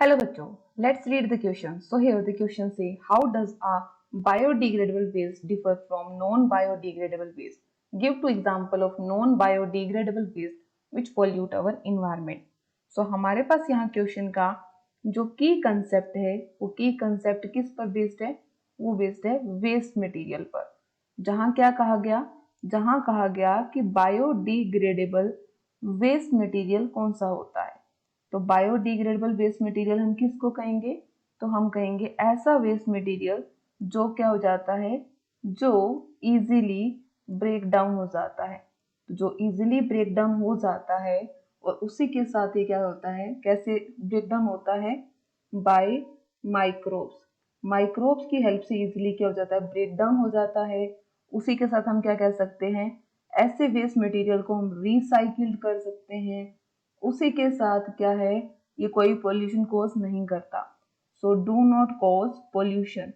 Hello बच्चों, let's read the question. So here the question say, how does a biodegradable waste differ from non-biodegradable waste? Give two example of non-biodegradable waste which pollute our environment. So हमारे पास यहाँ question का जो की concept है, वो की concept किस पर बेस्ड है? वो बेस्ड है वेस्ट मटेरियल पर। जहाँ क्या कहा गया? जहाँ कहा गया कि बायोडिग्रेडेबल वेस्ट मटेरियल कौन सा होता है। तो बायोडिग्रेडेबल वेस्ट मटेरियल हम किसको कहेंगे? तो हम कहेंगे ऐसा वेस्ट मटेरियल जो क्या हो जाता है, जो इजीली ब्रेक डाउन हो जाता है। तो जो इजीली ब्रेक डाउन हो जाता है और उसी के साथ ही क्या होता है, कैसे ब्रेक डाउन होता है? By microbes. माइक्रोब्स की हेल्प से इजीली क्या हो जाता है, ब्रेक डाउन हो जाता है। उसी के साथ हम क्या कह सकते हैं, ऐसे वेस्ट मटेरियल को हम रिसाइकिल कर सकते हैं। उसी के साथ क्या है, ये कोई पोल्यूशन कॉज नहीं करता। So do not cause pollution,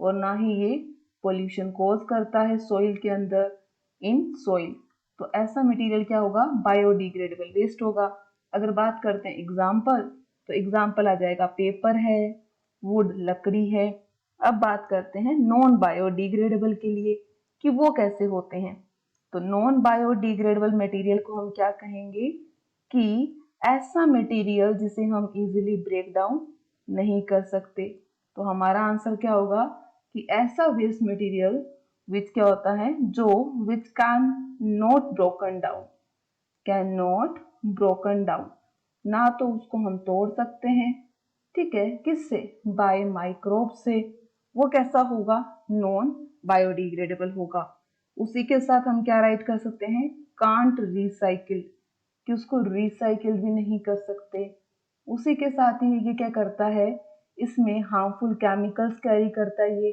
और ना ही ये पोल्यूशन कॉज करता है सॉइल के अंदर, इन सॉइल। तो ऐसा मटेरियल क्या होगा, बायोडिग्रेडेबल वेस्ट होगा। अगर बात करते हैं एग्जाम्पल, तो एग्जाम्पल आ जाएगा पेपर है, वुड लकड़ी है। अब बात करते हैं नॉन बायोडिग्रेडेबल के लिए कि वो कैसे होते हैं। तो नॉन बायोडिग्रेडेबल मटेरियल को हम क्या कहेंगे कि ऐसा मटेरियल जिसे हम इजीली ब्रेक डाउन नहीं कर सकते। तो हमारा आंसर क्या होगा कि ऐसा वेस्ट मटेरियल विच क्या होता है, जो which can not broken down, can not broken down, ना तो उसको हम तोड़ सकते हैं, ठीक है, किससे? बाय माइक्रोब से। वो कैसा होगा? नॉन बायोडिग्रेडेबल होगा। उसी के साथ हम क्या राइट कर सकते हैं, कांट रिसाइकिल, कि उसको रिसाइकिल भी नहीं कर सकते। उसी के साथ ही ये क्या करता है, इसमें हार्मफुल केमिकल्स कैरी करता है ये।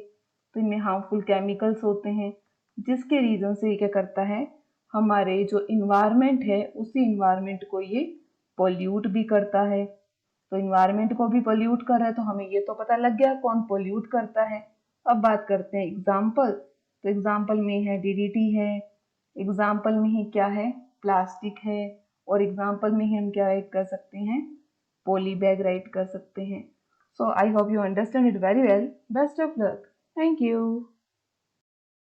तो इनमें हार्मफुल केमिकल्स होते हैं, जिसके रीजन से ये क्या करता है, हमारे जो इन्वायरमेंट है उसी इन्वायरमेंट को ये पोल्यूट भी करता है। तो इन्वायरमेंट को भी पोल्यूट कर रहा है, तो हमें ये तो पता लग गया कौन पोल्यूट करता है। अब बात करते हैं एग्जाम्पल। तो एग्जाम्पल में है डीडीटी है, एग्जाम्पल में ही क्या है, प्लास्टिक है, और एग्जाम्पल में ही हम क्या राइट कर सकते हैं, पॉली बैग राइट कर सकते हैं। So I hope you understand it very well. Best of luck. Thank you.